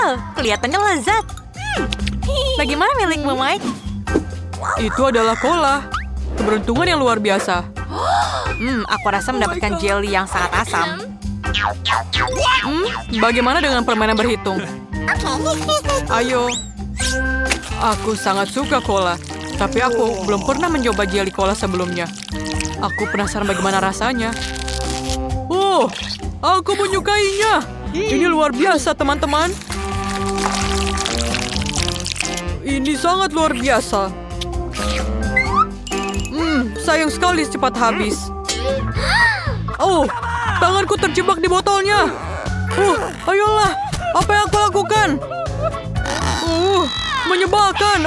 Wow, kelihatannya lezat. Bagaimana milikmu, Mike? Itu adalah cola. Keberuntungan yang luar biasa. Aku rasa mendapatkan jelly yang sangat asam. Bagaimana dengan permainan berhitung? Ayo. Aku sangat suka cola. Tapi aku belum pernah mencoba jelly cola sebelumnya. Aku penasaran bagaimana rasanya. Oh, aku menyukainya. Ini luar biasa, teman-teman. Ini sangat luar biasa. Sayang sekali cepat habis. Oh, tanganku terjebak di botolnya. Ayolah, apa yang aku lakukan? Menyebalkan.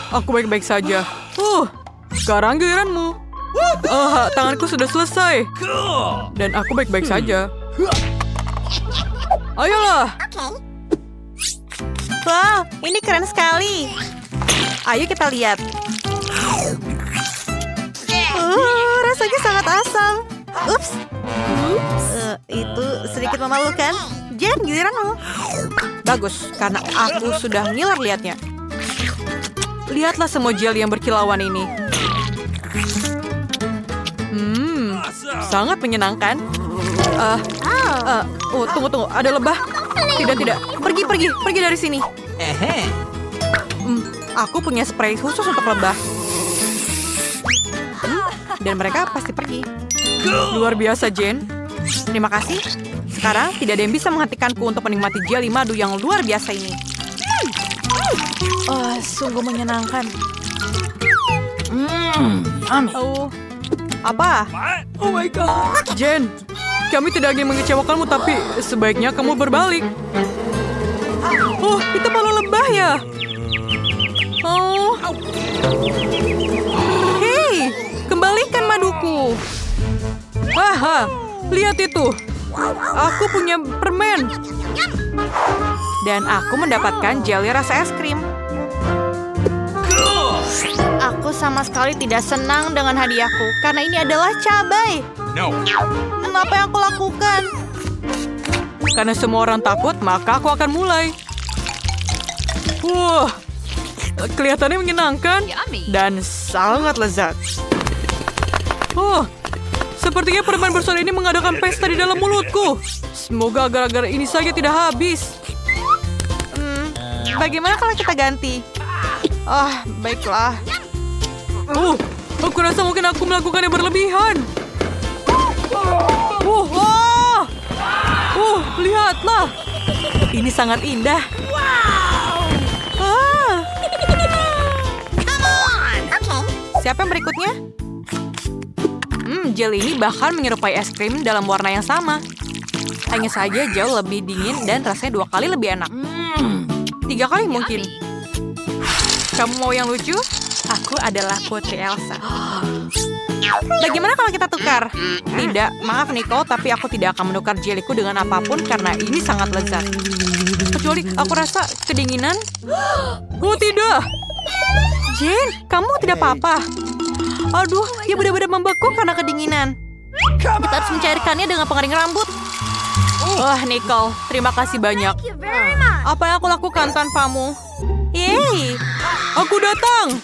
Aku baik-baik saja. Sekarang giliranmu. Tanganku sudah selesai. Dan aku baik-baik saja. Ayolah. Wow, ini keren sekali. Ayo kita lihat. Rasanya sangat asam. Ups. Itu sedikit memalukan. Jen, giliranmu. Bagus, karena aku sudah ngiler lihatnya. Lihatlah semua jelly yang berkilauan ini. Sangat menyenangkan. Tunggu. Ada lebah. Tidak. Pergi dari sini. Aku punya spray khusus untuk lebah. Dan mereka pasti pergi. Luar biasa, Jen. Terima kasih. Sekarang tidak ada yang bisa menghentikanku untuk menikmati jelly madu yang luar biasa ini. Sungguh menyenangkan. Apa? Oh my God. Jen, kami tidak ingin mengecewakanmu, tapi sebaiknya kamu berbalik. Itu palu lebah ya? Hei, kembalikan maduku. Lihat itu. Aku punya permen. Dan aku mendapatkan jelly rasa es krim. Aku sama sekali tidak senang dengan hadiahku, karena ini adalah cabai. Apa yang aku lakukan? Karena semua orang takut, maka aku akan mulai. Kelihatannya menyenangkan dan sangat lezat. Sepertinya permen bersoda ini mengadakan pesta di dalam mulutku. Semoga gara-gara ini saja tidak habis. Bagaimana kalau kita ganti? Baiklah. Aku rasa mungkin aku melakukan yang berlebihan. Lihatlah. Ini sangat indah. Siapa yang berikutnya? Jelly ini bahkan menyerupai es krim dalam warna yang sama. Hanya saja jauh lebih dingin dan rasanya 2 kali lebih enak. 3 kali mungkin. Kamu mau yang lucu? Aku adalah Putri Elsa. Bagaimana kalau kita tukar? Tidak, maaf Nicole, tapi aku tidak akan menukar jellyku dengan apapun karena ini sangat lezat. Kecuali aku rasa kedinginan. Tidak. Jane, kamu tidak apa-apa. Aduh, dia benar-benar membeku karena kedinginan. Kita harus mencairkannya dengan pengering rambut. Nicole, terima kasih banyak. Apa yang aku lakukan tanpamu? Yeay, aku datang.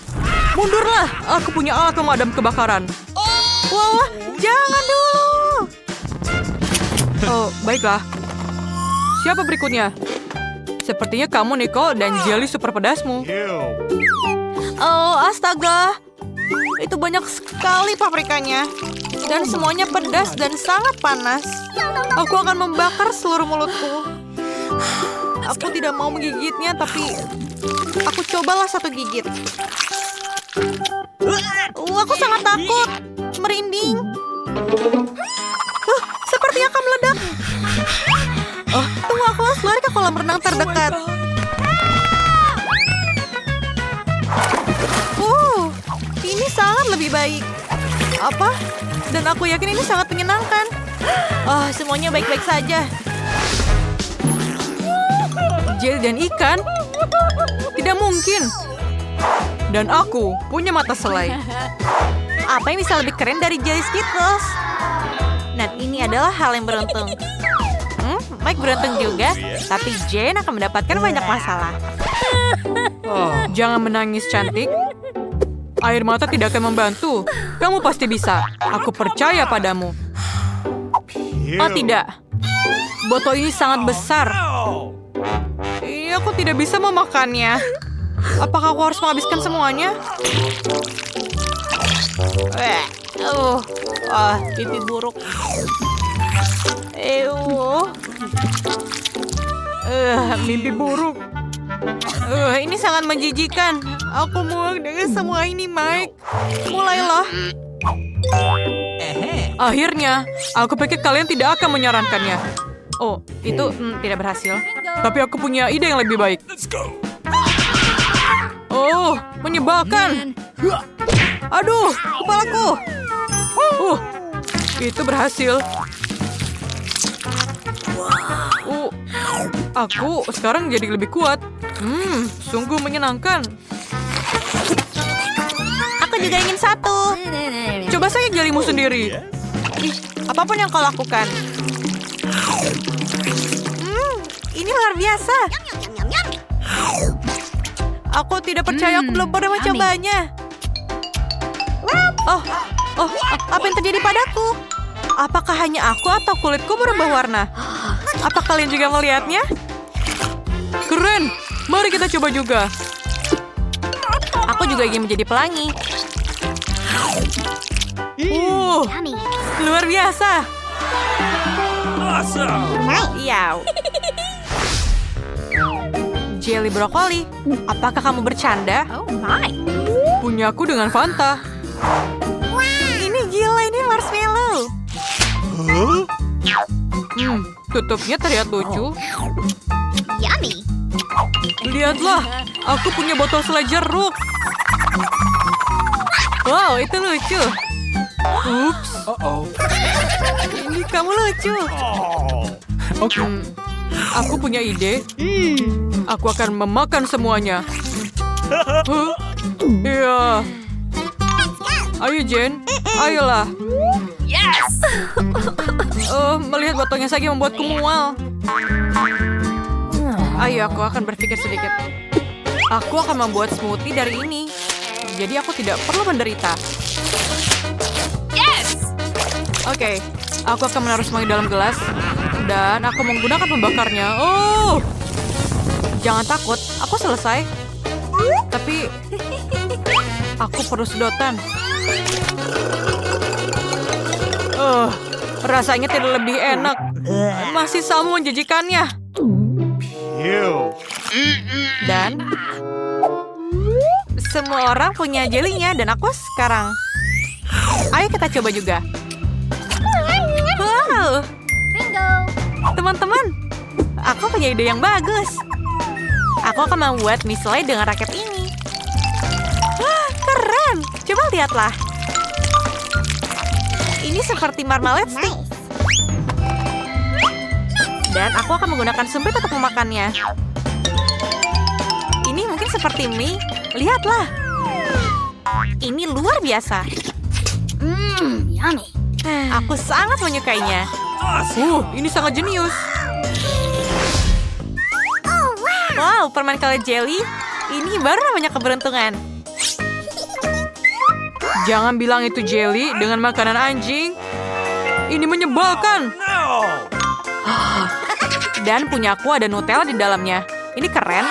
Mundurlah, aku punya alat pemadam kebakaran. Wah, jangan dulu. Baiklah. Siapa berikutnya? Sepertinya kamu, Nicole, dan jelly super pedasmu. Astaga. Itu banyak sekali paprikanya. Dan semuanya pedas dan sangat panas. Aku akan membakar seluruh mulutku. Aku tidak mau menggigitnya, tapi aku cobalah 1 gigit. Aku sangat takut. Merinding. Sepertinya akan meledak. Tunggu, aku harus lari ke kolam renang terdekat. Ini sangat lebih baik. Apa? Dan aku yakin ini sangat menyenangkan. Semuanya baik-baik saja. Jelly dan ikan? Tidak mungkin. Dan aku punya mata selai. Apa yang bisa lebih keren dari jelly Skittles? Dan ini adalah hal yang beruntung. Mike beruntung juga, tapi Jane akan mendapatkan banyak masalah. Jangan menangis, cantik. Air mata tidak akan membantu. Kamu pasti bisa. Aku percaya padamu. Oh tidak, Botol ini sangat besar. Aku tidak bisa memakannya. Apakah aku harus menghabiskan semuanya? pipi buruk. Mimpi buruk. Ini sangat menjijikan. Aku muak dengan semua ini, Mike. Mulailah. Akhirnya, aku pikir kalian tidak akan menyarankannya. Oh, itu tidak berhasil. Tapi aku punya ide yang lebih baik. Oh, menyebalkan. Aduh, kepalaku. Itu berhasil. Aku sekarang jadi lebih kuat. Sungguh menyenangkan. Aku juga ingin satu. Coba saja jarimu sendiri. Apapun yang kau lakukan. Ini luar biasa. Aku tidak percaya aku belum pernah mencobanya. Apa yang terjadi padaku? Apakah hanya aku atau kulitku berubah warna? Apa kalian juga melihatnya? Keren. Mari kita coba juga. Aku juga ingin menjadi pelangi. Luar biasa. Iya. Jelly brokoli. Apakah kamu bercanda? Punyaku dengan Fanta. Ini gila, ini marshmallow. Tutupnya terlihat lucu. Lihatlah, aku punya botol selai jeruk. Wow, itu lucu. Ups. Ini kamu lucu. Aku punya ide. Aku akan memakan semuanya. Iya. Ayo, Jen. Ayolah. Melihat botolnya saja membuatku mual. Ayo, aku akan berpikir sedikit. Aku akan membuat smoothie dari ini. Jadi aku tidak perlu menderita. Oke, aku akan menaruh semuanya dalam gelas. Dan aku menggunakan pembakarnya. Jangan takut, aku selesai. Tapi aku perlu sedotan. Rasanya tidak lebih enak. Masih sama menjijikannya. Dan semua orang punya jelinya dan aku sekarang. Ayo kita coba juga. Wow. Teman-teman, aku punya ide yang bagus. Aku akan membuat mie selai dengan raket ini. Keren. Coba lihatlah. Ini seperti marmalade stick. Dan aku akan menggunakan sumpit untuk memakannya. Ini mungkin seperti mie. Lihatlah. Ini luar biasa. Aku sangat menyukainya. Ini sangat jenius. Wow, permen karet jelly. Ini baru namanya keberuntungan. Jangan bilang itu jelly dengan makanan anjing. Ini menyebalkan. Dan punyaku ada Nutella di dalamnya. Ini keren.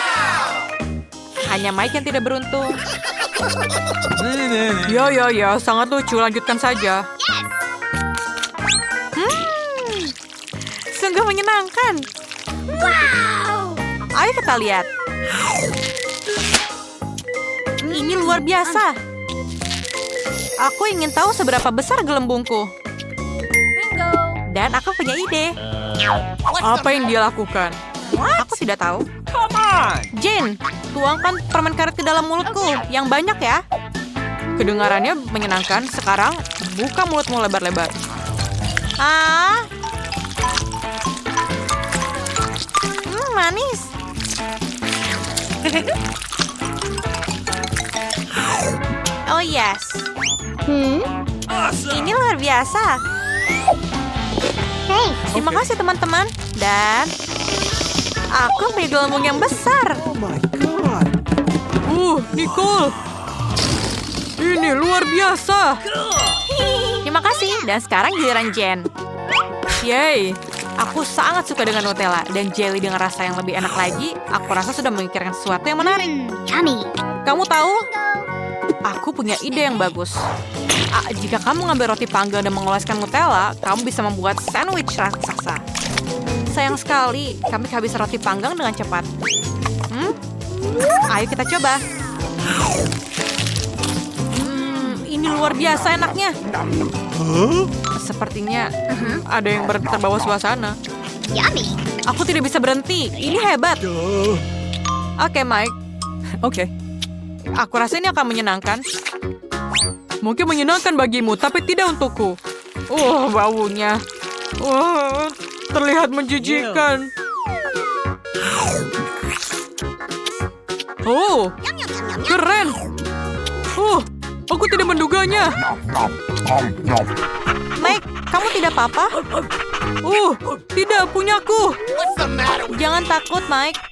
Hanya Mike yang tidak beruntung. Ya, sangat lucu. Lanjutkan saja. Sungguh menyenangkan. Wow. Ayo kita lihat. Ini luar biasa. Aku ingin tahu seberapa besar gelembungku. Dan aku punya ide. Apa yang dia lakukan? Aku tidak tahu. Jane, tuangkan permen karet ke dalam mulutku. Yang banyak ya. Kedengarannya menyenangkan. Sekarang buka mulutmu lebar-lebar. Manis. Oh yes. Ini luar biasa. Terima kasih teman-teman. Dan aku punya gelembung yang besar. Nicole. Ini luar biasa. Terima kasih. Dan sekarang giliran Jen. Yay. Aku sangat suka dengan Nutella dan jelly dengan rasa yang lebih enak lagi. Aku rasa sudah memikirkan sesuatu yang menarik. Kamu tahu? Aku punya ide yang bagus. Jika kamu ngambil roti panggang dan mengoleskan Nutella, kamu bisa membuat sandwich raksasa. Sayang sekali, kami kehabisan roti panggang dengan cepat. Ayo kita coba. Ini luar biasa enaknya. Sepertinya ada yang terbawa suasana. Aku tidak bisa berhenti. Ini hebat. Oke, Mike. Oke. Aku rasa ini akan menyenangkan. Mungkin menyenangkan bagimu, tapi tidak untukku. Baunya. Terlihat menjijikan. Keren. Aku tidak menduganya. Mike, kamu tidak apa-apa? Tidak punyaku. Jangan takut, Mike.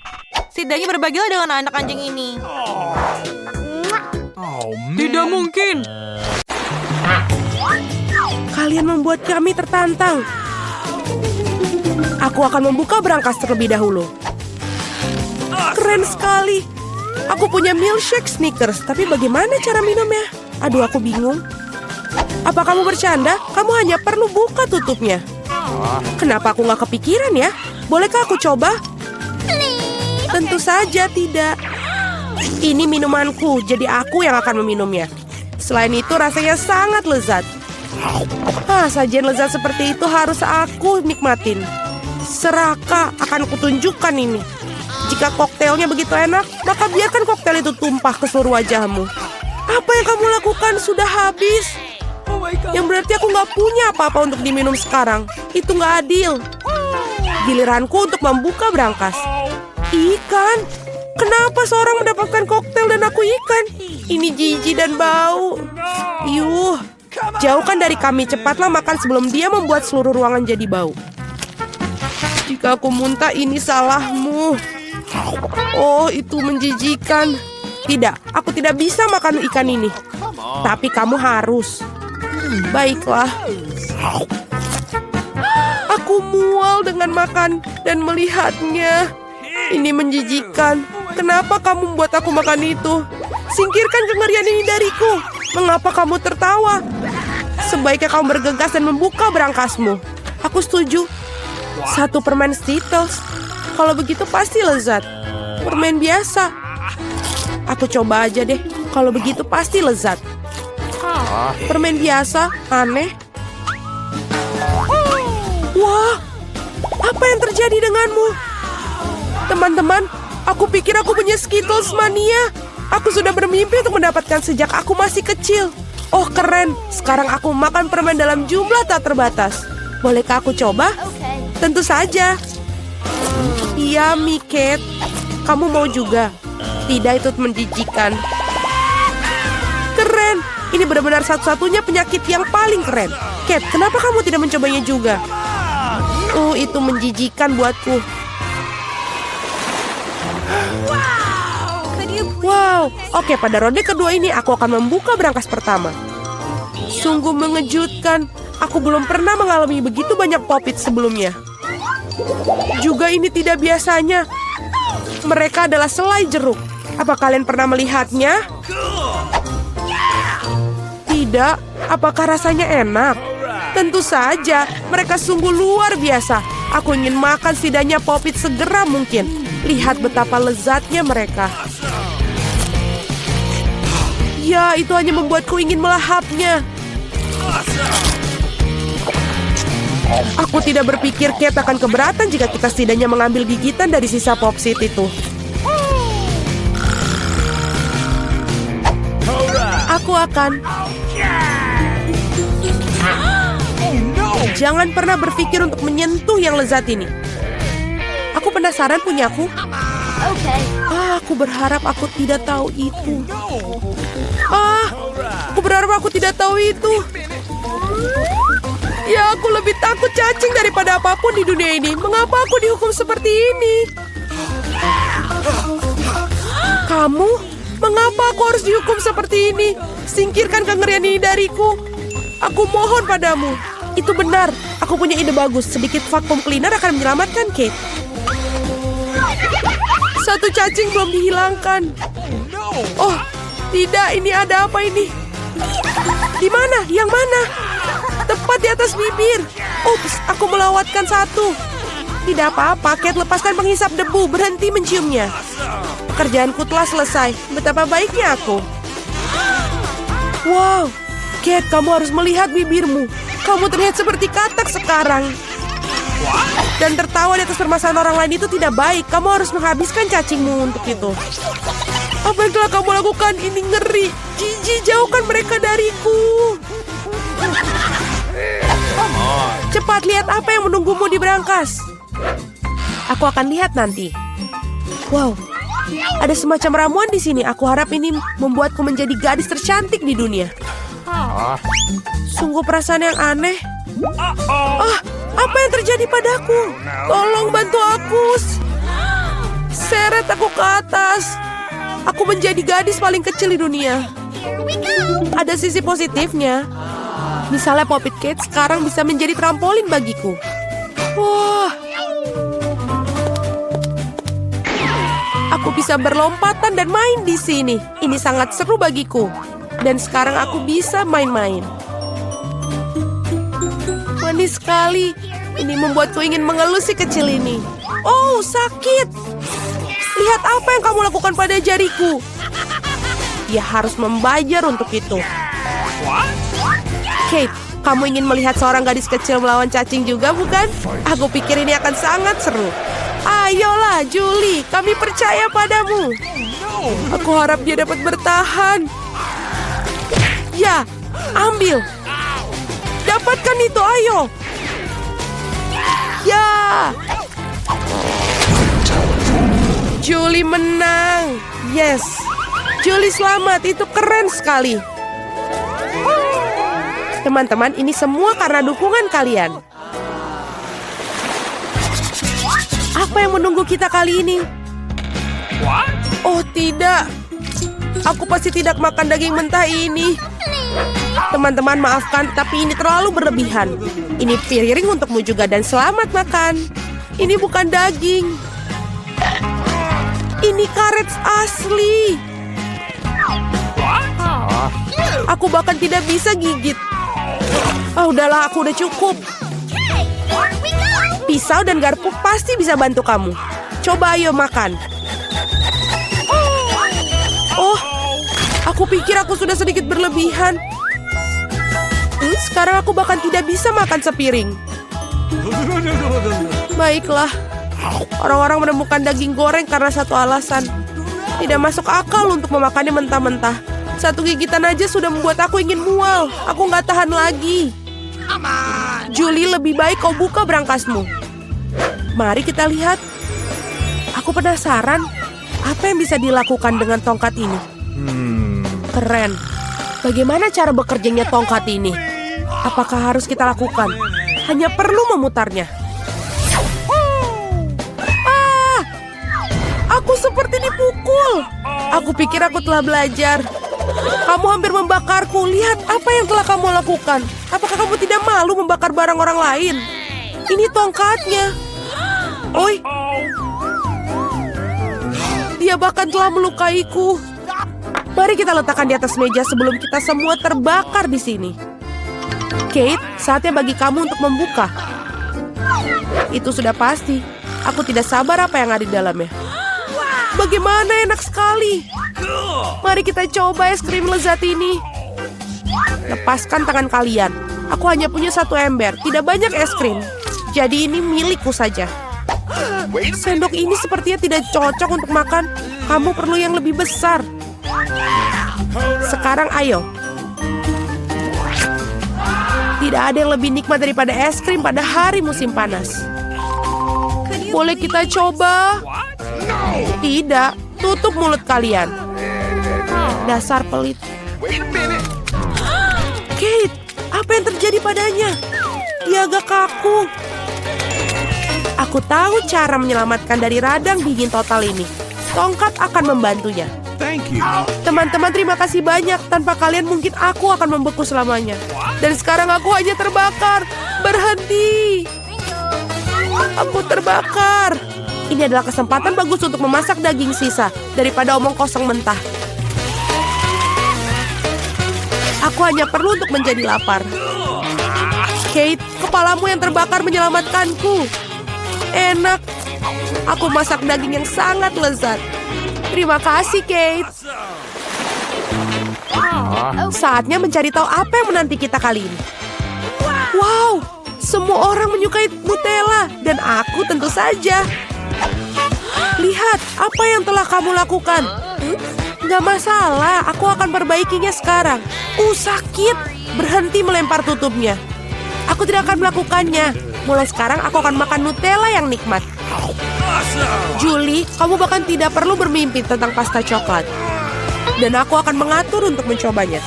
Setidaknya berbagilah dengan anak anjing ini. Tidak mungkin. Kalian membuat kami tertantang. Aku akan membuka brankas terlebih dahulu. Keren sekali. Aku punya milkshake Snickers, tapi bagaimana cara minumnya? Aduh, aku bingung. Apa kamu bercanda? Kamu hanya perlu buka tutupnya. Kenapa aku nggak kepikiran ya? Bolehkah aku coba? Tentu saja tidak. Ini minumanku, jadi aku yang akan meminumnya. Selain itu, rasanya sangat lezat. Sajian lezat seperti itu harus aku nikmatin. Seraka akan kutunjukkan ini. Jika koktailnya begitu enak, maka biarkan koktail itu tumpah ke seluruh wajahmu. Apa yang kamu lakukan sudah habis. Yang berarti aku nggak punya apa-apa untuk diminum sekarang. Itu nggak adil. Giliranku untuk membuka brankas. Ikan? Kenapa seorang mendapatkan koktail dan aku ikan? Ini jijik dan bau. Jauhkan dari kami, cepatlah makan sebelum dia membuat seluruh ruangan jadi bau. Jika aku muntah, ini salahmu. Itu menjijikan. Tidak, aku tidak bisa makan ikan ini. Tapi kamu harus. Baiklah. Aku mual dengan makan dan melihatnya. Ini menjijikan. Kenapa kamu membuat aku makan itu? Singkirkan kengerian ini dariku. Mengapa kamu tertawa? Sebaiknya kamu bergegas dan membuka brankasmu. Aku setuju. 1 permen Skittles. Kalau begitu pasti lezat. Permen biasa. Aku coba aja deh. Kalau begitu pasti lezat. Permen biasa, aneh. Wah, apa yang terjadi denganmu? Teman-teman, aku pikir aku punya Skittles mania. Aku sudah bermimpi untuk mendapatkan sejak aku masih kecil. Keren. Sekarang aku makan permen dalam jumlah tak terbatas. Bolehkah aku coba? Tentu saja. Iya, Miket. Kamu mau juga? Tidak, itu menjijikan. Keren. Ini benar-benar satu-satunya penyakit yang paling keren. Cat, kenapa kamu tidak mencobanya juga? Itu menjijikan buatku. Wow. Oke, pada ronde kedua ini aku akan membuka brankas pertama. Sungguh mengejutkan. Aku belum pernah mengalami begitu banyak popit sebelumnya. Juga ini tidak biasanya. Mereka adalah selai jeruk. Apa kalian pernah melihatnya? Tidak. Apakah rasanya enak? Tentu saja. Mereka sungguh luar biasa. Aku ingin makan setidaknya popit segera mungkin. Lihat betapa lezatnya mereka. Ya, itu hanya membuatku ingin melahapnya. Aku tidak berpikir Kate akan keberatan jika kita setidaknya mengambil gigitan dari sisa popsit itu. Aku akan. Jangan pernah berpikir untuk menyentuh yang lezat ini. Aku penasaran punyaku. Aku berharap aku tidak tahu itu. Aku berharap aku tidak tahu itu. Ya, aku lebih takut cacing daripada apapun di dunia ini. Mengapa aku dihukum seperti ini? Kamu? Mengapa aku harus dihukum seperti ini? Singkirkan kengerian ini dariku. Aku mohon padamu. Itu benar. Aku punya ide bagus. Sedikit vacuum cleaner akan menyelamatkan Kate. Satu cacing belum dihilangkan. Oh, tidak. Ini ada apa ini? Di mana? Yang mana? Tepat di atas bibir. Ups, aku melewatkan satu. Tidak apa-apa, Kate, lepaskan penghisap debu. Berhenti menciumnya. Pekerjaanku telah selesai. Betapa baiknya aku. Wow, Kate, kamu harus melihat bibirmu. Kamu terlihat seperti katak sekarang. Dan tertawa di atas permasalahan orang lain itu tidak baik. Kamu harus menghabiskan cacingmu untuk itu. Apa yang telah kamu lakukan? Ini ngeri. Jijik, jauhkan mereka dariku. Cepat lihat apa yang menunggumu di berangkas. Aku akan lihat nanti. Wow, ada semacam ramuan di sini. Aku harap ini membuatku menjadi gadis tercantik di dunia. Sungguh perasaan yang aneh. Apa yang terjadi padaku? Tolong bantu aku. Seret aku ke atas. Aku menjadi gadis paling kecil di dunia. Ada sisi positifnya. Misalnya Poppet Kate sekarang bisa menjadi trampolin bagiku. Wah. Aku bisa berlompatan dan main di sini. Ini sangat seru bagiku. Dan sekarang aku bisa main-main. Manis sekali. Ini membuatku ingin mengelus si kecil ini. Oh, sakit. Lihat apa yang kamu lakukan pada jariku. Dia harus membayar untuk itu. Kate, kamu ingin melihat seorang gadis kecil melawan cacing juga, bukan? Aku pikir ini akan sangat seru. Ayolah, Julie, kami percaya padamu. Aku harap dia dapat bertahan. Ya, ambil. Dapatkan itu, ayo. Ya. Julie menang. Yes. Julie selamat, itu keren sekali. Teman-teman, ini semua karena dukungan kalian. Apa yang menunggu kita kali ini? Oh tidak. Aku pasti tidak makan daging mentah ini. Teman-teman, maafkan, tapi ini terlalu berlebihan. Ini piring untukmu juga dan selamat makan. Ini bukan daging. Ini karet asli. Aku bahkan tidak bisa gigit. Udahlah, aku udah cukup. Pisau dan garpu pasti bisa bantu kamu. Coba ayo makan. Oh, aku pikir aku sudah sedikit berlebihan. Sekarang aku bahkan tidak bisa makan sepiring. Baiklah. Orang-orang menemukan daging goreng karena satu alasan. Tidak masuk akal untuk memakannya mentah-mentah. Satu gigitan aja sudah membuat aku ingin mual. Aku nggak tahan lagi. Julie, lebih baik kau buka berangkasmu. Mari kita lihat. Aku penasaran. Apa yang bisa dilakukan dengan tongkat ini? Keren. Bagaimana cara bekerjanya tongkat ini? Apakah harus kita lakukan? Hanya perlu memutarnya. Aku seperti dipukul. Aku pikir aku telah belajar. Kamu hampir membakarku. Lihat apa yang telah kamu lakukan. Apakah kamu tidak malu membakar barang orang lain? Ini tongkatnya. Oi. Dia bahkan telah melukaiku. Mari kita letakkan di atas meja sebelum kita semua terbakar di sini. Kate, saatnya bagi kamu untuk membuka. Itu sudah pasti. Aku tidak sabar apa yang ada di dalamnya. Bagaimana enak sekali. Mari kita coba es krim lezat ini. Lepaskan tangan kalian. Aku hanya punya satu ember. Tidak banyak es krim. Jadi ini milikku saja. Sendok ini sepertinya tidak cocok untuk makan. Kamu perlu yang lebih besar. Sekarang ayo. Tidak ada yang lebih nikmat daripada es krim pada hari musim panas. Boleh kita coba? Tidak, tutup mulut kalian. Dasar pelit. Kate, apa yang terjadi padanya? Dia agak kaku. Aku tahu cara menyelamatkan dari radang dingin total ini. Tongkat akan membantunya. Thank you. Teman-teman, terima kasih banyak. Tanpa kalian mungkin aku akan membeku selamanya. Dan sekarang aku hanya terbakar. Berhenti. Aku terbakar. Ini adalah kesempatan bagus untuk memasak daging sisa daripada omong kosong mentah. Aku hanya perlu untuk menjadi lapar. Kate, kepalamu yang terbakar menyelamatkanku. Enak. Aku masak daging yang sangat lezat. Terima kasih, Kate. Saatnya mencari tahu apa yang menanti kita kali ini. Wow, semua orang menyukai Nutella dan aku tentu saja. Lihat apa yang telah kamu lakukan. Gak masalah, aku akan perbaikinya sekarang. Sakit. Berhenti melempar tutupnya. Aku tidak akan melakukannya. Mulai sekarang aku akan makan Nutella yang nikmat. Julie, kamu bahkan tidak perlu bermimpi tentang pasta coklat. Dan aku akan mengatur untuk mencobanya.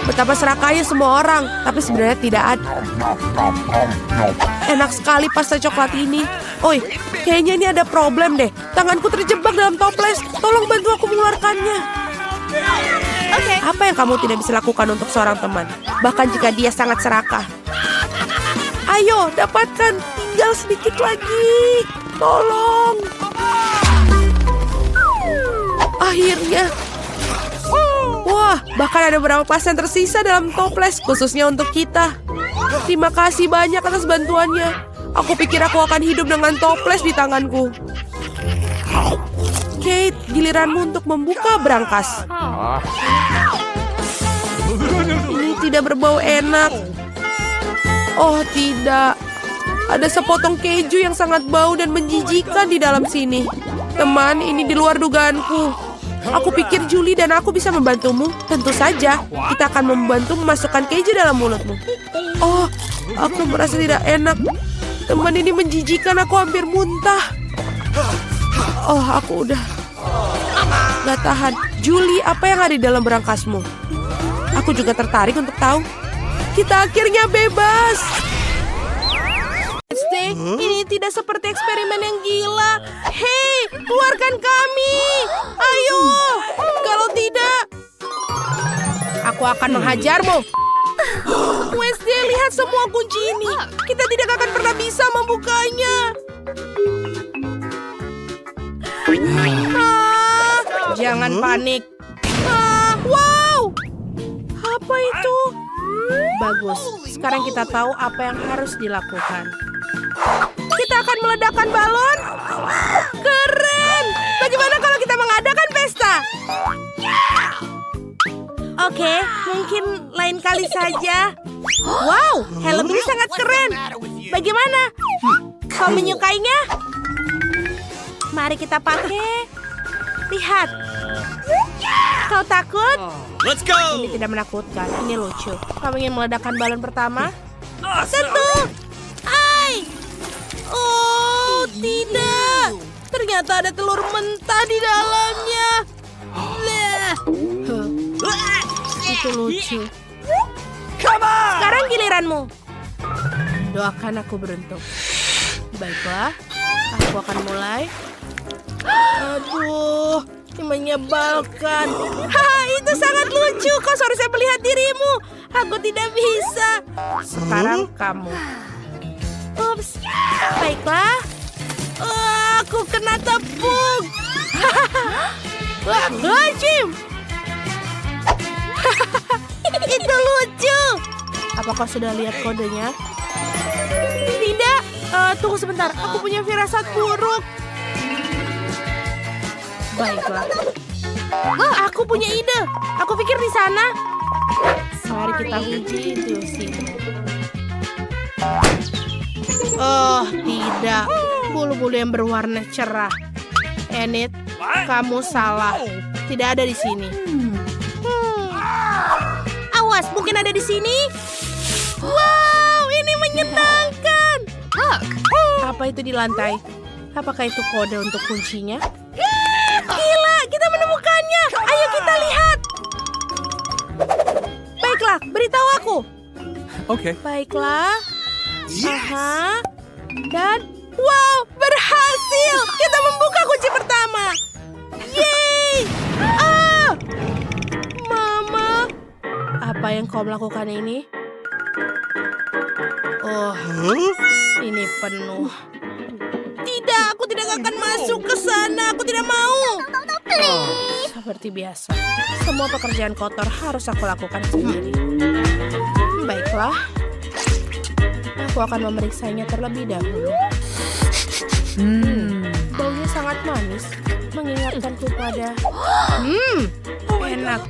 Betapa serakahnya semua orang, tapi sebenarnya tidak ada. Enak sekali pasta coklat ini. Oi, kayaknya ini ada problem deh. Tanganku terjebak dalam toples. Tolong bantu aku mengeluarkannya. Apa yang kamu tidak bisa lakukan untuk seorang teman? Bahkan jika dia sangat serakah. Ayo, dapatkan. Tinggal sedikit lagi. Tolong. Akhirnya. Wah, bahkan ada beberapa pasta yang tersisa dalam toples khususnya untuk kita. Terima kasih banyak atas bantuannya. Aku pikir aku akan hidup dengan toples di tanganku. Kate, giliranmu untuk membuka berangkas. Ini tidak berbau enak. Oh tidak. Ada sepotong keju yang sangat bau dan menjijikan di dalam sini. Teman, ini di luar dugaanku. Aku pikir Julie dan aku bisa membantumu. Tentu saja, kita akan membantu memasukkan keju dalam mulutmu. Oh, aku merasa tidak enak. Teman, ini menjijikan, aku hampir muntah. Oh, aku udah gak tahan. Julie, apa yang ada di dalam berangkasmu? Aku juga tertarik untuk tahu. Kita akhirnya bebas. Ini tidak seperti eksperimen yang gila. Hei, keluarkan kami. Ayo, kalau tidak, aku akan menghajarmu. Wednesday, lihat semua kunci ini. Kita tidak akan pernah bisa membukanya. Jangan panik. Wow, apa itu? Bagus, sekarang kita tahu apa yang harus dilakukan. Kita akan meledakkan balon. Keren. Bagaimana kalau kita mengadakan pesta? Oke, mungkin lain kali saja. Wow, helm ini sangat keren. Bagaimana? Kau menyukainya? Mari kita pakai. Lihat. Kau takut? Let's go. Ini tidak menakutkan, ini lucu. Kamu ingin meledakkan balon pertama? Tentu. Ai. Oh, tidak. Ternyata ada telur mentah di dalamnya. Itu lucu. Sekarang giliranmu. Doakan aku beruntung. Baiklah, aku akan mulai. Aduh, ini menyebalkan. Haha, itu sangat lucu. Kau seharusnya melihat dirimu. Aku tidak bisa. Sekarang kamu. Ups, baiklah. Aku kena tepung. Wah, Jim. Itu lucu. Apa kau sudah lihat kodenya? Tidak. Tunggu sebentar. Aku punya firasat buruk. Baiklah. Aku punya ide. Aku pikir di sana. Mari kita uji Josie. Oh, tidak. Bulu-bulu yang berwarna cerah. Enid, kamu salah. Tidak ada di sini. Awas, mungkin ada di sini. Wow, ini menyenangkan. Apa itu di lantai? Apakah itu kode untuk kuncinya? Gila, kita menemukannya. Ayo kita lihat. Baiklah, beritahu aku. Okay. Baiklah. Aha. Dan, wow, berhasil! Kita membuka kunci pertama. Yeay! Ah! Mama, apa yang kau melakukan ini? Oh, ini penuh. Tidak, aku tidak akan masuk ke sana. Aku tidak mau. Seperti biasa, semua pekerjaan kotor harus aku lakukan sendiri. Baiklah, aku akan memeriksanya terlebih dahulu. Baunya sangat manis, mengingatkanku pada... enak.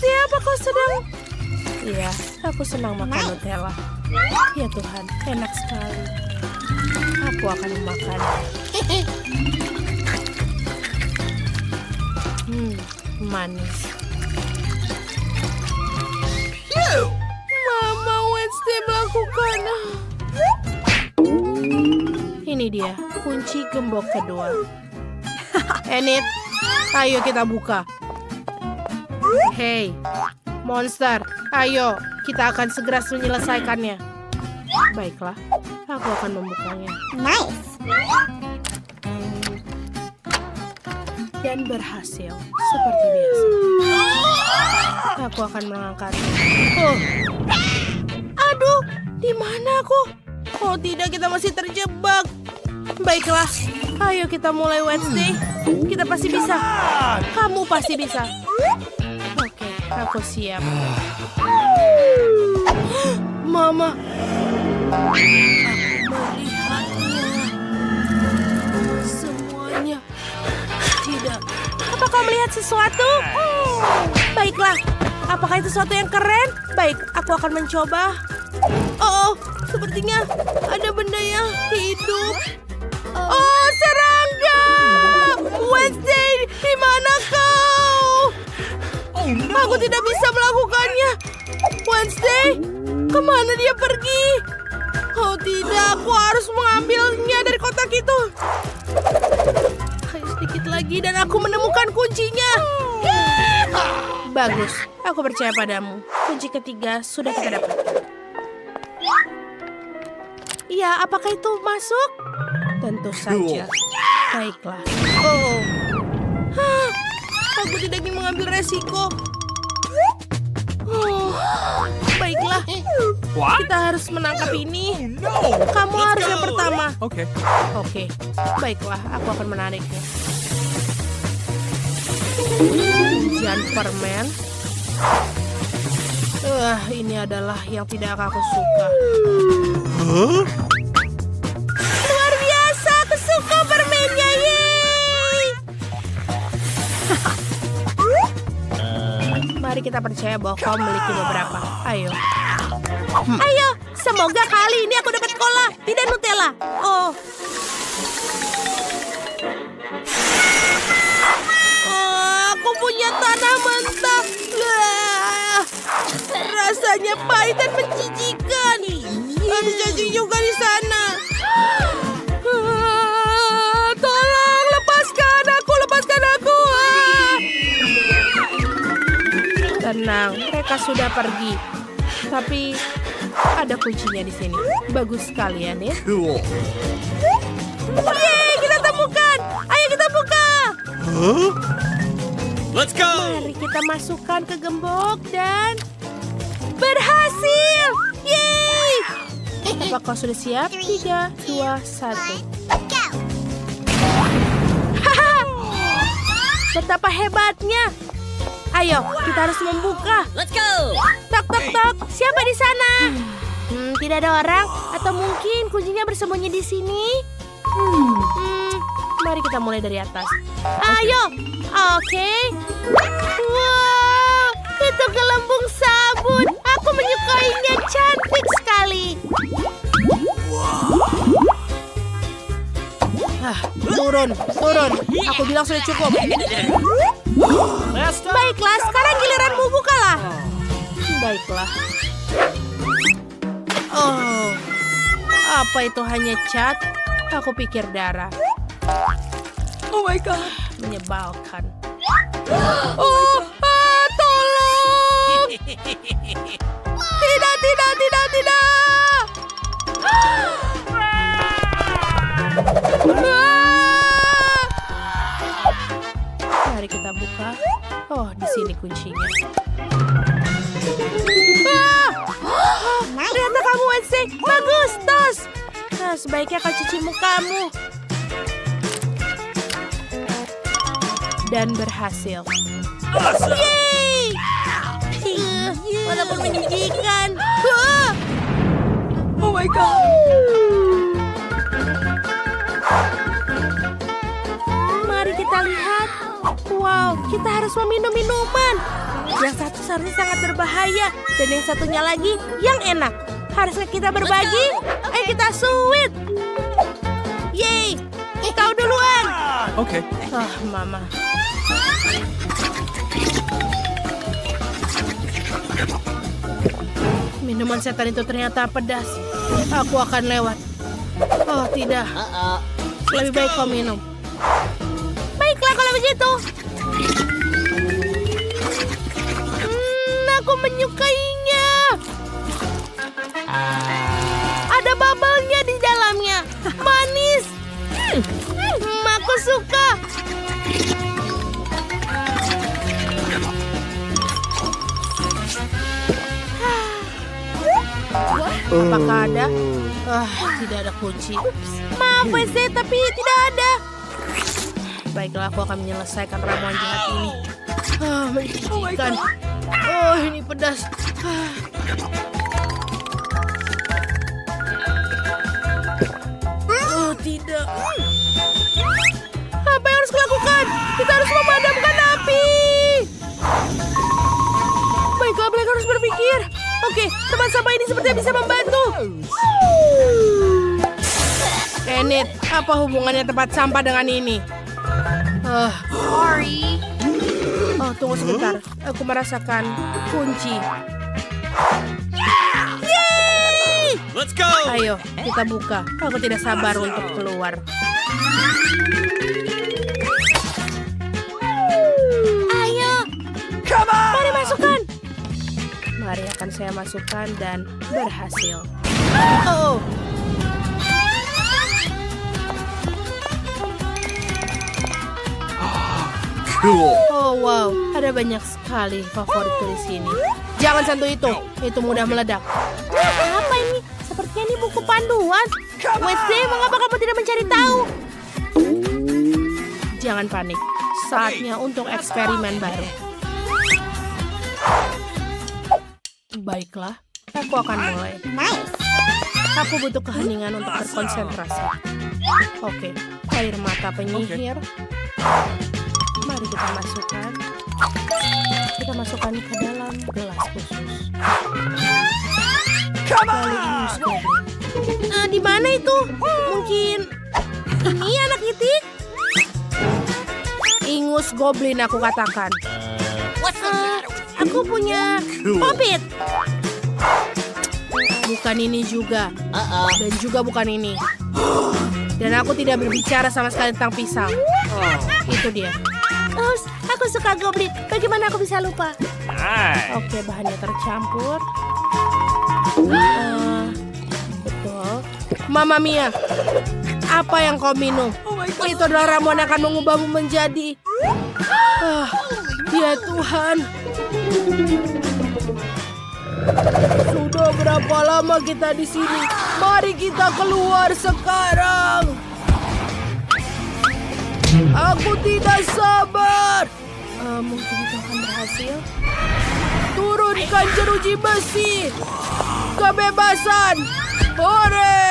Siapa kau sedang... Iya, aku senang makan Nutella. Ya Tuhan, enak sekali. Aku akan memakan. Manis. Mama Wednesday melakukan. Ini dia, kunci gembok kedua. Enid, ayo kita buka. Hey, monster, ayo, kita akan segera menyelesaikannya. Baiklah, aku akan membukanya. Nice. Dan berhasil, seperti biasa. Aku akan mengangkat. Oh, aduh, di mana aku? Oh tidak, kita masih terjebak. Baiklah, ayo kita mulai Wednesday. Kita pasti bisa. Kamu pasti bisa. Oke, aku siap. Mama, aku melihatnya. Semuanya. Tidak. Apa kau melihat sesuatu? Baiklah. Apakah itu sesuatu yang keren? Baik, aku akan mencoba. Oh, sepertinya ada benda yang hidup. Oh, serangga! Wednesday, di mana kau? Aku tidak bisa melakukannya. Wednesday, kemana dia pergi? Oh tidak, aku harus mengambilnya dari kotak itu. Ayo sedikit lagi dan aku menemukan kuncinya. Bagus, aku percaya padamu. Kunci ketiga sudah kita dapatkan. Ya, apakah itu masuk? Tentu saja. Baiklah. Oh, aku tidak ingin mengambil resiko. Oh, baiklah. Kita harus menangkap ini. Kamu harus yang pertama. Okay. Oke, baiklah. Aku akan menariknya. Ujian permen. Ini adalah yang tidak aku suka. Luar biasa, aku suka permennya. Yeay! Mari kita percaya bahwa kau memiliki beberapa. Ayo. Ayo, semoga kali ini aku dapat cola, tidak Nutella. Oh, aku punya tanah mentah. Rasanya pahit dan menjijikan. Ada cacing juga di sana. Tolong lepaskan aku. Tenang, mereka sudah pergi. Tapi ada kuncinya di sini. Bagus sekali ya, Ned. Cool. Yeay, kita temukan. Ayo kita buka. Let's go. Mari kita masukkan ke gembok dan berhasil. Yeay. Apa kau sudah siap? 3, 2, 1. Haha. Betapa hebatnya. Ayo, kita harus membuka. Let's go. Tok, tok, tok. Siapa di sana? Tidak ada orang. Atau mungkin kuncinya bersembunyi di sini? Mari kita mulai dari atas. Ayo. Oke. Wow, itu gelembung sabun. Aku menyukainya, cantik sekali. Turun. Aku bilang sudah cukup. Baiklah, sekarang giliranmu, bukalah. Baiklah. Oh, apa itu hanya cat? Aku pikir darah. Oh my god. Menyebalkan. Oh, tolong! Tidak, tidak, tidak, tidak. Mari kita buka. Oh, di sini kuncinya. Ternyata kamu Wednesday. Bagus, tos. Nah, sebaiknya kau cuci mukamu. Dan berhasil. Yeay! Walaupun menjijikan. Oh my God. Mari kita lihat. Wow, kita harus meminum minuman. Yang satu seharusnya sangat berbahaya. Dan yang satunya lagi yang enak. Haruskah kita berbagi? Ayo kita sweet. Yeay, kau duluan. Oke. Mama. Minuman setan itu ternyata pedas. Aku akan lewat. Oh tidak. Lebih baik kau minum. Baiklah kalau begitu. Aku menyukainya. Ada bubble-nya di dalamnya. Manis. Aku suka. Apakah ada? Tidak ada kunci. Maaf, WC, tapi tidak ada. Baiklah, aku akan menyelesaikan ramuan jahat ini. Menjijikan. Oh, ini pedas. Oh, tidak. Apa yang harus kulakukan? Kita harus memadamkan api. Baiklah, Black harus berpikir. Oke, tempat sampah ini sepertinya bisa membantu. Enid, apa hubungannya tempat sampah dengan ini? Sorry. Oh, tunggu sebentar. Aku merasakan kunci. Yeay! Let's go! Ayo, kita buka. Aku tidak sabar untuk keluar. Ayo, mari masukkan. Mari akan saya masukkan dan berhasil. Oh. Cool. Oh wow, ada banyak sekali favoritku di sini. Jangan sentuh itu mudah meledak. Apa ini? Sepertinya ini buku panduan. Wednesday, mengapa kamu tidak mencari tahu? Jangan panik, saatnya untuk eksperimen baru. Baiklah, aku akan mulai. Aku butuh keheningan untuk berkonsentrasi. Oke, air mata penyihir. Mari kita masukkan. Kita masukkan ke dalam gelas khusus. Lalu ingus goblin. Di mana itu? Mungkin ini anak itik? Ingus goblin aku katakan. Aku punya popit. Bukan ini juga. Dan juga bukan ini. Dan aku tidak berbicara sama sekali tentang pisang. Itu dia. Oh, aku suka goblin. Bagaimana aku bisa lupa? Oke, bahannya tercampur. Betul. Mamma Mia, apa yang kau minum? Itu adalah ramuan yang akan mengubahmu menjadi... ya Tuhan. Sudah berapa lama kita di sini? Mari kita keluar sekarang. Aku tidak sabar. Mungkin itu akan berhasil. Turunkan jeruji besi. Kebebasan. Hore!